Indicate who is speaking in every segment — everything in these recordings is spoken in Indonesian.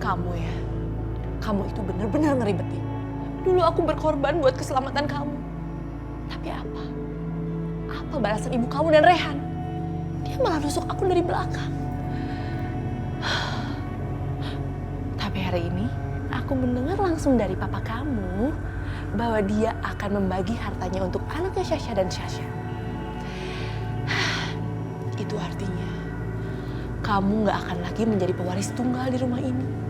Speaker 1: Kamu ya, kamu itu benar-benar ngeribetin. Dulu aku berkorban buat keselamatan kamu. Tapi apa? Apa balasan ibu kamu dan Rehan? Dia malah nusuk aku dari belakang. Tapi hari ini, aku mendengar langsung dari papa kamu bahwa dia akan membagi hartanya untuk anaknya Sasha dan Sasha. Itu artinya kamu gak akan lagi menjadi pewaris tunggal di rumah ini.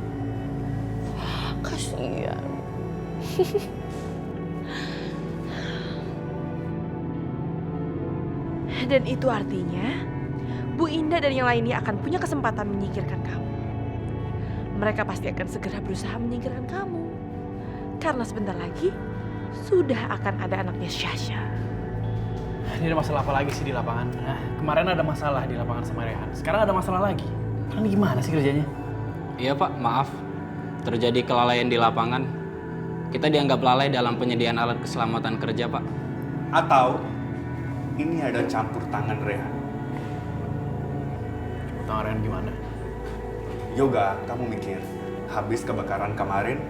Speaker 1: Kasihan. Dan itu artinya Bu Indah dan yang lainnya akan punya kesempatan menyingkirkan kamu. Mereka pasti akan segera berusaha menyingkirkan kamu. Karena sebentar lagi sudah akan ada anaknya Sasha.
Speaker 2: Ini ada masalah apa lagi sih di lapangan? Nah, kemarin ada masalah di lapangan sama Rehan. Sekarang ada masalah lagi. Ini gimana sih kerjanya?
Speaker 3: Iya Pak, maaf. Terjadi kelalaian di lapangan. Kita dianggap lalai dalam penyediaan alat keselamatan kerja, Pak.
Speaker 4: Atau ini ada campur tangan Rehan.
Speaker 2: Campur tangan Rehan gimana?
Speaker 4: Yoga, kamu mikir, habis kebakaran kemarin,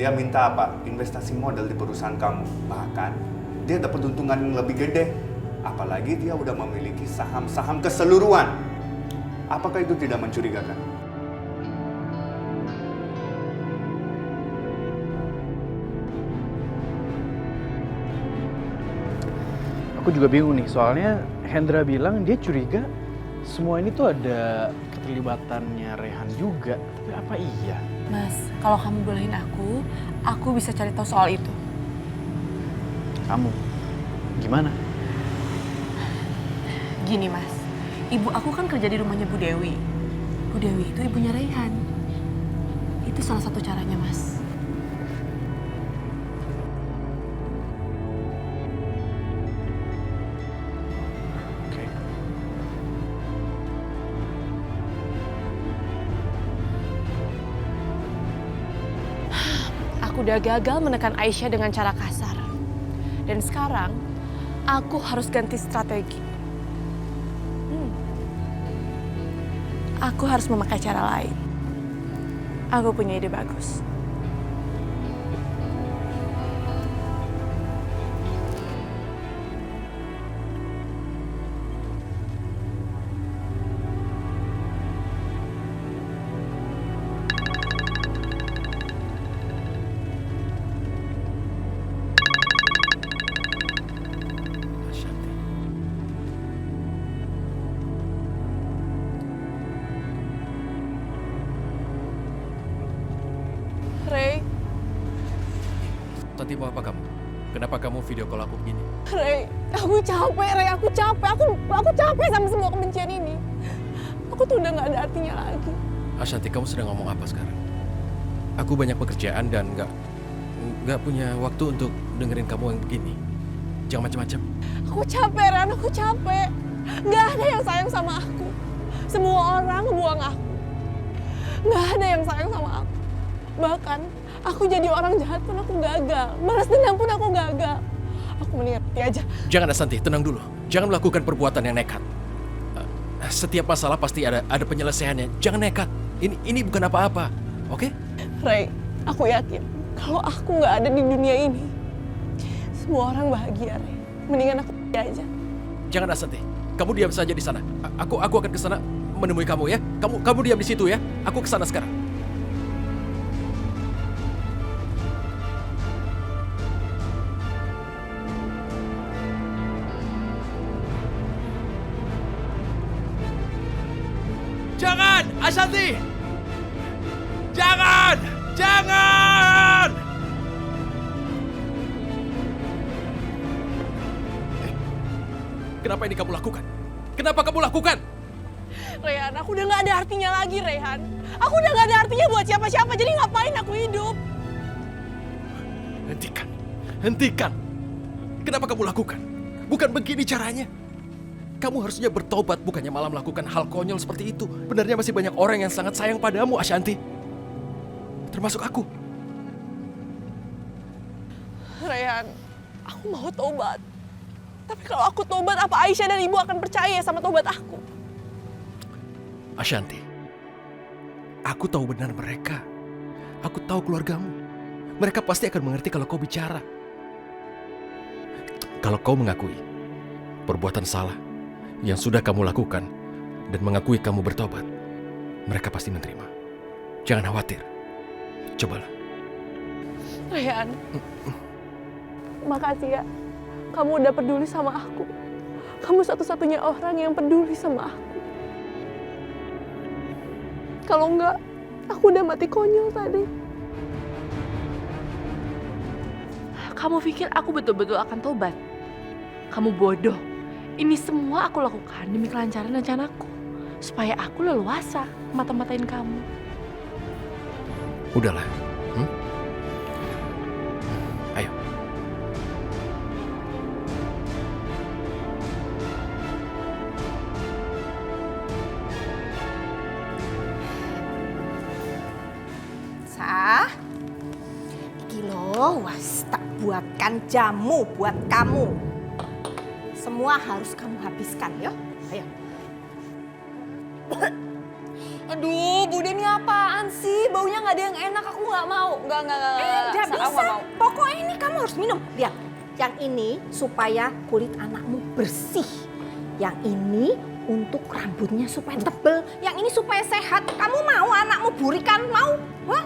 Speaker 4: dia minta apa? Investasi modal di perusahaan kamu. Bahkan, dia dapat untungan yang lebih gede. Apalagi dia udah memiliki saham-saham keseluruhan. Apakah itu tidak mencurigakan?
Speaker 2: Aku juga bingung nih, soalnya Hendra bilang dia curiga semua ini tuh ada keterlibatannya Rehan juga. Tapi apa iya?
Speaker 1: Mas, kalau kamu bolehin aku bisa cari tahu soal itu.
Speaker 2: Kamu, gimana?
Speaker 1: Gini Mas, ibu aku kan kerja di rumahnya Bu Dewi. Bu Dewi itu ibunya Rehan. Itu salah satu caranya Mas.
Speaker 2: Oke.
Speaker 1: Aku udah gagal menekan Aisyah dengan cara kasar. Dan sekarang, aku harus ganti strategi. Aku harus memakai cara lain. Aku punya ide bagus. Ray,
Speaker 5: Tanti mau apa kamu? Kenapa kamu video call aku begini?
Speaker 1: Ray, aku capek, Ray, aku capek. Aku capek sama semua kebencian ini. Aku tuh udah gak ada artinya lagi.
Speaker 5: Ashanti, kamu sedang ngomong apa sekarang? Aku banyak pekerjaan dan nggak punya waktu untuk dengerin kamu yang begini. Jangan macam-macam.
Speaker 1: Aku capek, Ran, aku capek. Gak ada yang sayang sama aku. Semua orang ngebuang aku. Gak ada yang sayang sama aku. Bahkan, aku jadi orang jahat pun aku gagal. Balas dendam pun aku gagal. Aku mendingan mati aja.
Speaker 5: Jangan Ashanti, tenang dulu. Jangan melakukan perbuatan yang nekat. Setiap masalah pasti ada penyelesaiannya. Jangan nekat. Ini bukan apa-apa, oke?
Speaker 1: Ray, aku yakin kalau aku nggak ada di dunia ini, semua orang bahagia, Ray. Mendingan aku mati aja.
Speaker 5: Jangan Ashanti, kamu diam saja di sana. Aku akan ke sana menemui kamu ya. Kamu diam di situ ya. Aku ke sana sekarang. Jangan, Ashanti! Jangan! Jangan! Kenapa ini kamu lakukan? Kenapa kamu lakukan?
Speaker 1: Rehan, aku udah gak ada artinya lagi, Rehan. Aku udah gak ada artinya buat siapa-siapa, jadi ngapain aku hidup?
Speaker 5: Hentikan. Hentikan. Kenapa kamu lakukan? Bukan begini caranya. Kamu harusnya bertobat, bukannya malah melakukan hal konyol seperti itu. Benarnya masih banyak orang yang sangat sayang padamu, Ashanti. Termasuk aku.
Speaker 1: Rehan, aku mau tobat. Tapi kalau aku tobat, apa Aisyah dan ibu akan percaya sama tobat aku?
Speaker 5: Ashanti, aku tahu benar mereka. Aku tahu keluargamu. Mereka pasti akan mengerti kalau kau bicara. Kalau kau mengakui perbuatan salah yang sudah kamu lakukan dan mengakui kamu bertobat, mereka pasti menerima. Jangan khawatir. Cobalah.
Speaker 1: Rehan, makasih ya. Kamu udah peduli sama aku. Kamu satu-satunya orang yang peduli sama aku. Kalau enggak, aku udah mati konyol tadi. Kamu pikir aku betul-betul akan tobat? Kamu bodoh. Ini semua aku lakukan demi kelancaran rencanaku. Supaya aku leluasa mata-matain kamu.
Speaker 5: Udahlah. Ayo.
Speaker 6: Sah, iki loh, was tak buatkan jamu buat kamu. Semua harus kamu habiskan, ya. Ayo.
Speaker 7: Aduh, Bude ini apaan sih? Baunya nggak ada yang enak, aku nggak mau. Nggak.
Speaker 6: Nggak
Speaker 7: Sa, aku
Speaker 6: bisa.
Speaker 7: nggak mau.
Speaker 6: Pokoknya ini kamu harus minum. Lihat, yang ini supaya kulit anakmu bersih. Yang ini untuk rambutnya supaya tebel. Yang ini supaya sehat. Kamu mau anakmu burikan? Mau? Hah?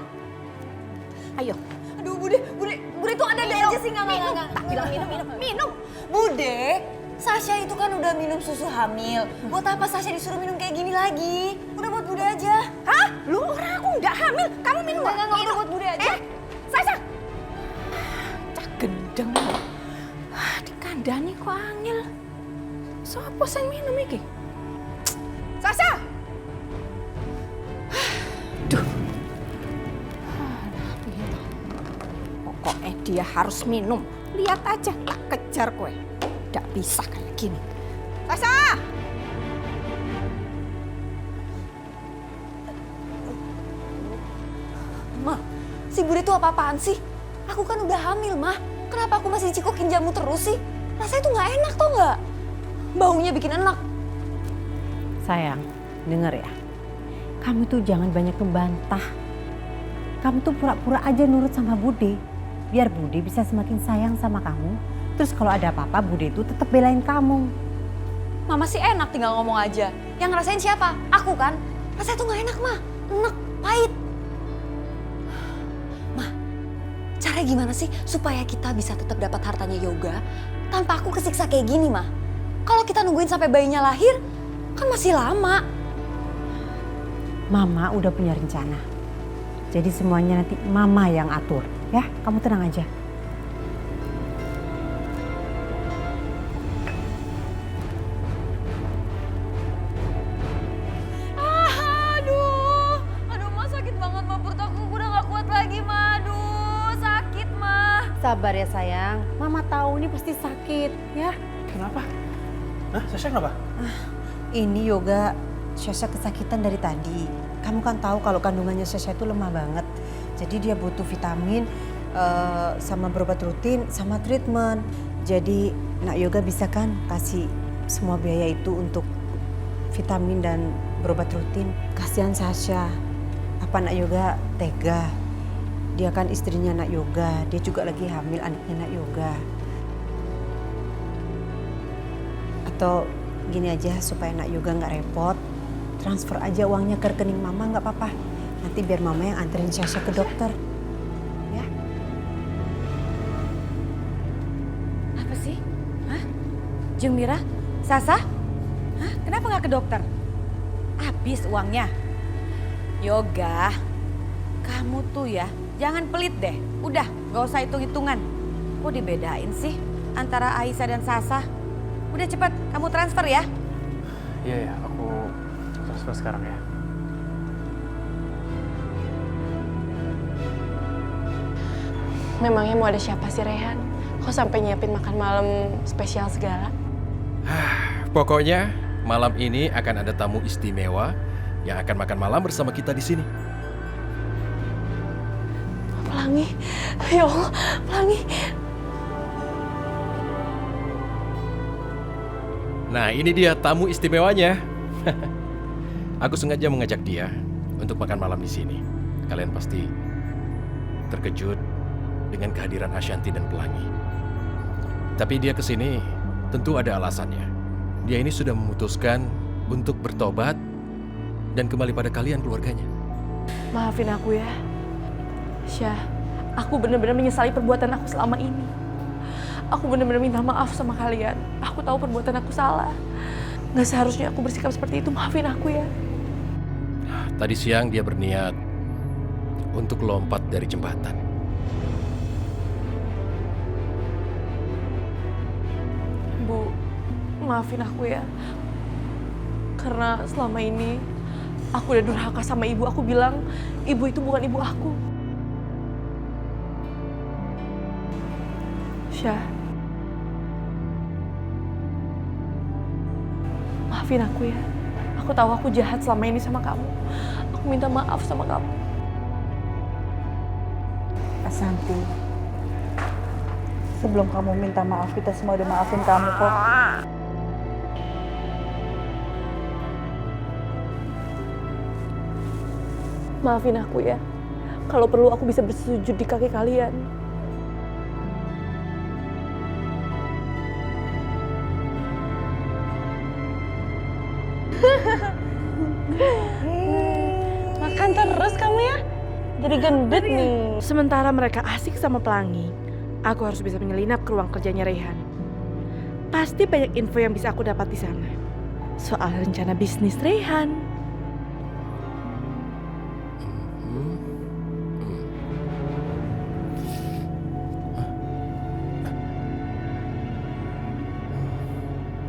Speaker 6: Ayo.
Speaker 7: Aduh, Bude tuh ada aja sih. Nggak.
Speaker 6: Tak bilang minum.
Speaker 7: Bude, Sasha itu kan udah minum susu hamil. Buat apa Sasha disuruh minum kayak gini lagi? Udah buat Bude aja.
Speaker 6: Hah? Lu orang aku nggak hamil. Kamu minum
Speaker 7: Nggak, udah buat Bude aja.
Speaker 6: Sasa. Cak gendeng. Dikandani kok angel. Sopo sing minum iki? Sasa. Duh. Pokoknya dia harus minum. Lihat aja, tak kejar kowe. Tidak bisa kayak gini. Sasa.
Speaker 7: Ma, si Bude tuh apa-apaan sih? Aku kan udah hamil, Ma. Kenapa aku masih cikokin jamu terus sih? Rasanya tuh nggak enak tau nggak? Baunya bikin enak.
Speaker 8: Sayang, denger ya. Kamu tuh jangan banyak membantah. Kamu tuh pura-pura aja nurut sama Bude. Biar Bude bisa semakin sayang sama kamu. Terus kalau ada apa-apa, Bude itu tetap belain kamu.
Speaker 7: Mama sih enak tinggal ngomong aja. Yang ngerasain siapa? Aku kan. Rasanya tuh nggak enak, Ma. Enak, pahit. Ma, cara gimana sih supaya kita bisa tetap dapat hartanya Yoga tanpa aku kesiksa kayak gini, Ma? Kalau kita nungguin sampai bayinya lahir, kan masih lama.
Speaker 8: Mama udah punya rencana. Jadi semuanya nanti Mama yang atur. Ya, kamu tenang aja.
Speaker 7: Aduh, Ma sakit banget, Ma. Perut aku udah gak kuat lagi, Ma. Aduh, sakit, Ma.
Speaker 8: Sabar ya sayang. Mama tahu ini pasti sakit, ya.
Speaker 2: Kenapa? Hah? Sasha kenapa?
Speaker 8: Ini Yoga, Sasha kesakitan dari tadi. Kamu kan tahu kalau kandungannya Sasha itu lemah banget. Jadi dia butuh vitamin, sama berobat rutin, sama treatment. Jadi Nak Yoga bisa kan kasih semua biaya itu untuk vitamin dan berobat rutin. Kasihan Sasha. Apa Nak Yoga tega? Dia kan istrinya Nak Yoga. Dia juga lagi hamil anaknya Nak Yoga. Atau gini aja supaya Nak Yoga nggak repot, transfer aja uangnya ke rekening Mama, nggak apa-apa. Nanti biar Mama yang anterin Sasha ke dokter. Ya?
Speaker 9: Apa sih? Hah? Jumira? Sasa? Hah? Kenapa nggak ke dokter? Habis uangnya. Yoga, kamu tuh ya jangan pelit deh. Udah, gak usah hitung-hitungan. Kok dibedain sih antara Aisyah dan Sasa? Udah cepet, kamu transfer ya.
Speaker 2: Iya, aku transfer sekarang ya.
Speaker 1: Memangnya mau ada siapa sih, Rehan? Kok sampai nyiapin makan malam spesial segala?
Speaker 5: Pokoknya malam ini akan ada tamu istimewa yang akan makan malam bersama kita di sini.
Speaker 1: Pelangi, ya Allah, Pelangi.
Speaker 5: Nah, ini dia tamu istimewanya. Aku sengaja mengajak dia untuk makan malam di sini. Kalian pasti terkejut dengan kehadiran Ashanti dan Pelangi. Tapi dia kesini tentu ada alasannya. Dia ini sudah memutuskan untuk bertobat dan kembali pada kalian keluarganya.
Speaker 1: Maafin aku ya. Syah, aku benar-benar menyesali perbuatan aku selama ini. Aku benar-benar minta maaf sama kalian. Aku tahu perbuatan aku salah. Nggak seharusnya aku bersikap seperti itu. Maafin aku ya.
Speaker 5: Tadi siang dia berniat untuk lompat dari jembatan.
Speaker 1: Bu, maafin aku ya. Karena selama ini aku udah durhaka sama ibu. Aku bilang ibu itu bukan ibu aku. Syah, maafin aku ya. Aku tahu aku jahat selama ini sama kamu. Aku minta maaf sama kamu.
Speaker 10: Ashanti, sebelum kamu minta maaf, kita semua udah maafin kamu kok.
Speaker 1: Maafin aku ya. Kalau perlu aku bisa bersujud di kaki kalian. Makan terus kamu ya. Jadi gendut nih. Sementara mereka asik sama Pelangi, aku harus bisa menyelinap ke ruang kerjanya Rehan. Pasti banyak info yang bisa aku dapat di sana. Soal rencana bisnis Rehan.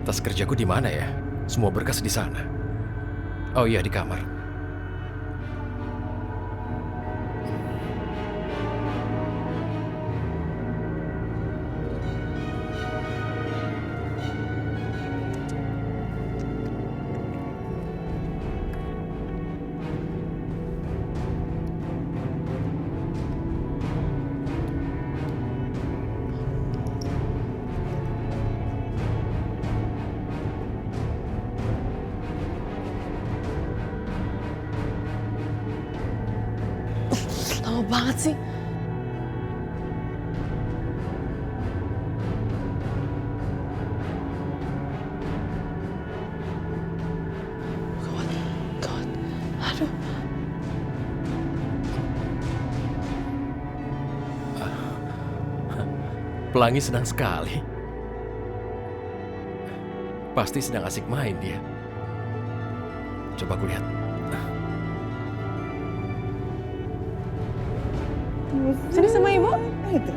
Speaker 5: Tas kerjaku di mana ya? Semua berkas di sana. Oh iya, di kamar.
Speaker 1: Lama banget sih. Gawat. Aduh.
Speaker 5: Pelangi senang sekali. Pasti sedang asik main dia. Coba aku lihat.
Speaker 1: Sini sama ibu.
Speaker 10: Itu.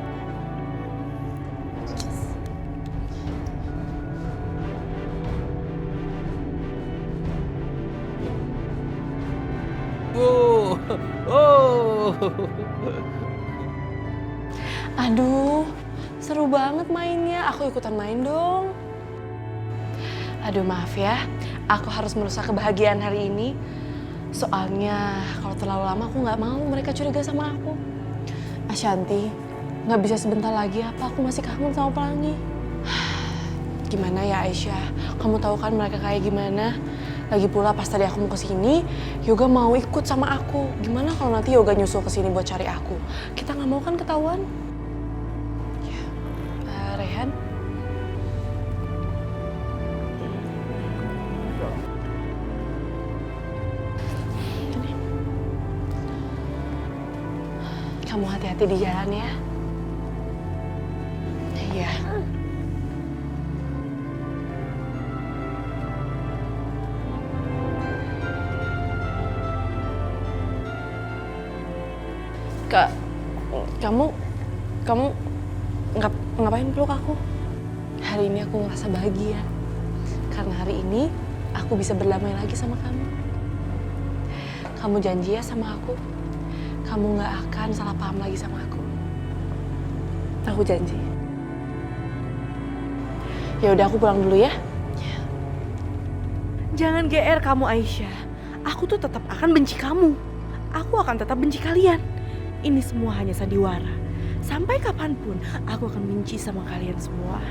Speaker 1: Aduh, seru banget mainnya. Aku ikutan main dong. Aduh, maaf ya. Aku harus merusak kebahagiaan hari ini. Soalnya kalau terlalu lama aku nggak mau mereka curiga sama aku. Ashanti, nggak bisa sebentar lagi apa? Aku masih kangen sama Pelangi. Gimana ya Aisyah? Kamu tahu kan mereka kayak gimana? Lagi pula pas tadi aku mau kesini, Yoga mau ikut sama aku. Gimana kalau nanti Yoga nyusul kesini buat cari aku? Kita nggak mau kan ketahuan? Ya, Rehan. Ini. Kamu hati-hati di jalan ya. Iya. Kak, kamu ngapain peluk aku? Hari ini aku ngerasa bahagia. Karena hari ini aku bisa berdamai lagi sama kamu. Kamu janji ya sama aku, kamu nggak akan salah paham lagi sama aku. Aku janji. Ya udah, aku pulang dulu ya. Jangan GR kamu Aisyah. Aku tuh tetap akan benci kamu. Aku akan tetap benci kalian. Ini semua hanya sandiwara. Sampai kapanpun aku akan benci sama kalian semua.